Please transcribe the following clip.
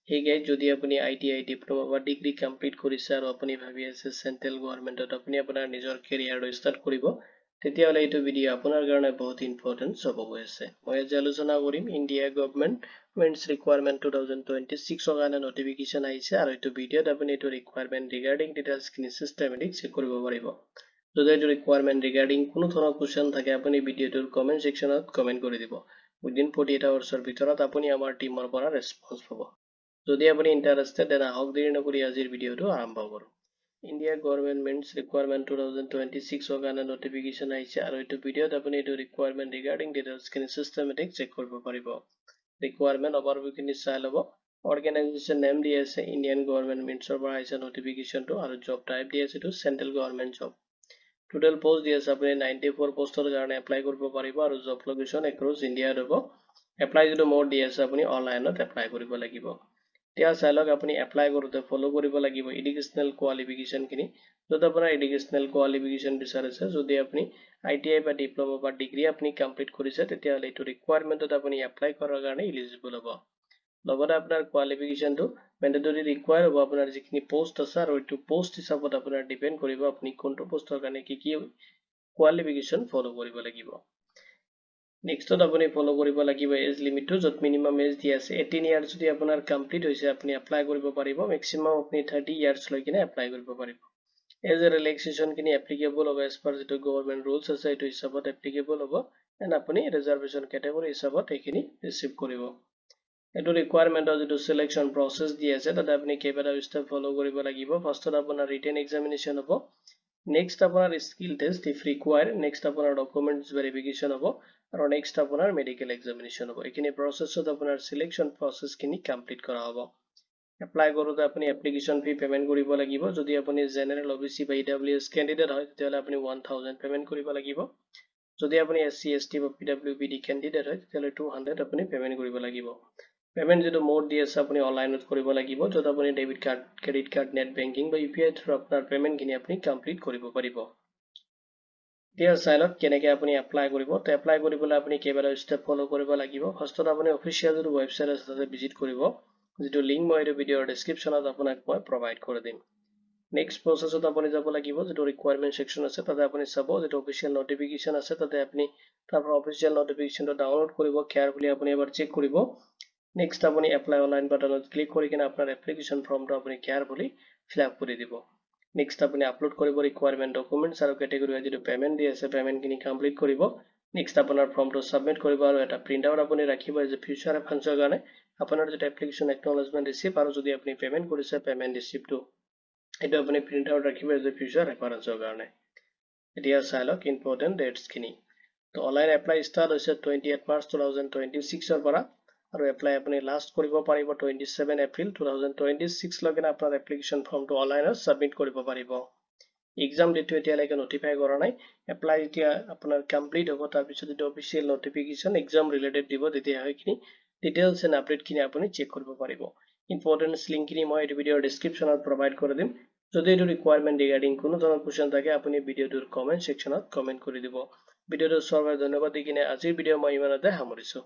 Hey guys, যদি আপুনি ITI diploma বা ডিগ্ৰী কমপ্লিট কৰিছে আৰু আপুনি ভাবি আছে চেন্ট্ৰেল গভৰ্ণমেণ্টত আপুনি আপোনাৰ নিজৰ কেৰিয়াৰ ষ্টাৰ্ট কৰিব তেতিয়াহলে এইটো ভিডিঅ আপোনাৰ কাৰণে বহুত ইম্পৰ্টেন্ট হ'ব গৈ আছে মই আজি আলোচনা কৰিম ইণ্ডিয়া গভৰ্ণমেণ্ট মেন্স ৰিকুৱাৰমেণ্ট 2026 ৰ কাৰণে নটিফিকেশন আহিছে আৰু এইটো ভিডিঅত আপুনি এইটো ৰিকুৱাৰমেণ্ট ৰিগাৰ্ডিং ডিটেইলছ খিনি সিস্টেমেটিক চেক কৰিব পাৰিব যদি এইটো ৰিকুৱাৰমেণ্ট ৰিগাৰ্ডিং কোনো ধৰণৰ কোৱেশ্চন থাকে আপুনি ভিডিঅটোৰ কমেন্ট সেকশনত কমেন্ট কৰি দিব উইদিন 48 আৱাৰ্ছৰ ভিতৰত আপুনি আমাৰ টিমৰ পৰা ৰেসপন্স পাব যদি আপুনি ইন্টাৰেস্টেড দেন আহক দেৰি নকৰি আজিৰ ভিডিঅটো আৰম্ভ কৰো ইণ্ডিয়া গভৰ্ণমেণ্ট মেন্স ৰিকুৱাৰমেণ্ট 2026 ৰ কাৰণে নটিফিকেশন আহিছে আৰু এইটো ভিডিঅত আপুনি এইটো ৰিকুৱাৰমেণ্ট ৰিগাৰ্ডিং ডিটেইলছ খিনি সিস্টেমেটিক চেক কৰিব পাৰিব ৰিকুৱাৰমেণ্ট ওভাৰভিউ খিনি চাই লব অৰ্গেনাইজেচন নেম দি আছে ইণ্ডিয়ান গভৰ্ণমেণ্ট মেন্সৰ পৰা আহিছে নটিফিকেশনটো আৰু জব টাইপ দি আছে টু central government job total post দি আছে আপুনি 94 পোষ্টৰ কাৰণে এপ্লাই কৰিব পাৰিব আৰু জব লোকেশন এক্ৰছ ইণ্ডিয়া হ'ব এপ্লাই যদি মোড দি আছে আপুনি অনলাইনত এপ্লাই কৰিব লাগিব এতিয়া চাইলক আপুনি এপ্লাই কৰোতে ফলো কৰিব লাগিব এডুকেশনাল কোৱালিফিকেশন খিনি যদি আপোনাৰ এডুকেশনাল কোৱালিফিকেশন বিচাৰিছে যদি আপুনি ITI বা ডিপ্লোমা বা ডিগ্ৰী আপুনি কমপ্লিট কৰিছে তেতিয়াহলে এইটো ৰিকুৱাৰমেণ্টত আপুনি এপ্লাই কৰাৰ কাৰণে এলিজিবল হ'ব লগতে আপোনাৰ কোৱালিফিকেশনটো মেন্ডেটৰি ৰিকুৱায়াৰ হ'ব আপোনাৰ যিখিনি পোষ্ট আছে আৰু এইটো পোষ্ট হিচাপত আপোনাৰ ডিপেন্ড কৰিব আপুনি কোনটো পোষ্টৰ কাৰণে কি কোৱালিফিকেশন ফলো কৰিব লাগিব নেক্সটত আপুনি ফলো কৰিব লাগিব এজ লিমিটটো যত মিনিমাম এজ দি আছে 18 ইয়াৰ্স যদি আপোনাৰ কমপ্লিট হৈছে আপুনি এপ্লাই কৰিব পাৰিব মেক্সিমাম আপুনি 30 ইয়াৰ্স লৈ কিনে এপ্লাই কৰিব পাৰিব এজ এ ৰিলেক্সেশন কিনি এপ্লিকেবল হ'ব এজ পাৰ যেটো গভৰ্ণমেণ্ট ৰুলছ আছে এইটো হিচাপত এপ্লিকেবল হ'ব এন্ড আপুনি ৰিজাৰ্ভেশন ক্যাটাগৰী হিচাপত এইখিনি ৰিসিভ কৰিব এটো ৰিকুৱাৰমেণ্টৰ যেটো সিলেকশন প্ৰসেস দি আছে তাতে আপুনি কেইবাটা ষ্টেপ ফলো কৰিব লাগিব ফাৰ্ষ্টত আপোনাৰ ৰিটেন এক্সামিনেশন হ'ব নেক্সট আপোনাৰ skill test if required next আপোনাৰ ডকুমেন্টস ভেৰিফিকেশন হ'ব আৰু নেক্সট আপোনাৰ মেডিকেল এক্সামিনেশন হ'ব এইখিনি প্ৰসেছত আপোনাৰ সিলেকশন প্ৰসেস খিনি কমপ্লিট কৰা হ'ব এপ্লাই কৰোতে আপুনি এপ্লিকেশন ফি পেমেন্ট কৰিব লাগিব যদি আপুনি জেনাৰেল OBC বা EWS ক্যান্ডিডেট হয় তেতিয়াহলে আপুনি 1000 পেমেন্ট কৰিব লাগিব যদি আপুনি SC ST বা PWBD ক্যান্ডিডেট হয় তেতিয়াহলে 200 আপুনি পেমেন্ট কৰিব লাগিব পেমেন্ট যেটো মোড দি আছে আপুনি অনলাইনত কৰিব লাগিব যত আপুনি debit card credit card net banking বা UPI থ্ৰু আপোনাৰ পেমেন্ট খিনি আপুনি কমপ্লিট কৰিব পাৰিব এতিয়া চাইলক কেনেকৈ আপুনি এপ্লাই কৰিব তে এপ্লাই কৰিবলৈ আপুনি কেইবাটা ষ্টেপ ফলো কৰিব লাগিব ফাৰ্ষ্টত আপুনি অফিচিয়েল যেটো ওয়েবসাইট আছে তাতে ভিজিট কৰিব যেটো লিংক মই এই ভিডিওৰ ডেসক্ৰিপচনত আপোনাক মই প্ৰভাইড কৰি দিম নেক্সট প্ৰসেছত আপুনি যাব লাগিব যেটো ৰিকুৱাৰমেণ্ট সেকশন আছে তাতে আপুনি চাব যেটো অফিচিয়েল নটিফিকেশন আছে তাতে আপুনি তাৰ অফিচিয়েল নটিফিকেশনটো ডাউনলোড কৰিব কেয়াৰফুলি আপুনি এবাৰ চেক কৰিব নেক্সট আপুনি এপ্লাই অনলাইন বাটনত ক্লিক কৰি কিনে আপোনাৰ এপ্লিকেশন ফৰ্মটো আপুনি কেয়াৰফুলি ফিল আপ কৰি দিব নেক্সট আপুনি আপলোড কৰিব ৰিকুৱাৰমেণ্ট ডকুমেন্টস আৰু ক্যাটাগৰী যেটো পেমেন্ট দি আছে পেমেন্ট খিনি কমপ্লিট কৰিব নেক্সট আপোনাৰ ফৰ্মটো সাবমিট কৰিব আৰু এটা প্ৰিন্ট আউট আপুনি ৰাখিব এজ এ ফিউচাৰ ৰেফাৰেন্সৰ কাৰণে আপোনাৰ যেটো এপ্লিকেশন একনলেজমেন্ট ৰিসিভ আৰু যদি আপুনি পেমেন্ট কৰিছে পেমেন্ট ৰিসিভটো এটা আপুনি প্ৰিন্ট আউট ৰাখিব এজ এ ফিউচাৰ ৰেফাৰেন্সৰ কাৰণে এতিয়া চাইলক ইম্পৰ্টেন্ট ডেটস খিনি তো অনলাইন এপ্লাই ষ্টাৰ্ট হৈছে 28 মাৰ্চ 2026 ৰ পৰা আৰু এপ্লাই আপুনি লাষ্ট কৰিব পাৰিব 27 এপ্ৰিল 2026 লৈকে আপোনাৰ এপ্লিকেশন ফৰ্মটো অনলাইনত সাবমিট কৰিব পাৰিব এক্সাম ডেটটো এতিয়ালৈকে নটিফাই কৰা নাই এপ্লাই এতিয়া আপোনাৰ কমপ্লিট হ'ব তাৰ পিছত এটা অফিচিয়েল নটিফিকেশন এক্সাম ৰিলেটেড দিব তেতিয়া হয়খিনি ডিটেইলছ এন্ড আপডেট খিনি আপুনি চেক কৰিব পাৰিব ইম্পৰ্টেন্ট লিংক খিনি মই এই ভিডিওৰ ডেসক্ৰিপচনত প্ৰভাইড কৰি দিম যদি এইটো ৰিকুৱাৰমেণ্ট ৰিগাৰ্ডিং কোনো ধৰণৰ কোৱেশ্চন থাকে আপুনি ভিডিওটোৰ কমেন্ট সেকশনত কমেন্ট কৰি দিব ভিডিওটো চোৱাৰ বাবে ধন্যবাদ দি কিনে আজিৰ ভিডিও মই ইমানতে সামৰিছো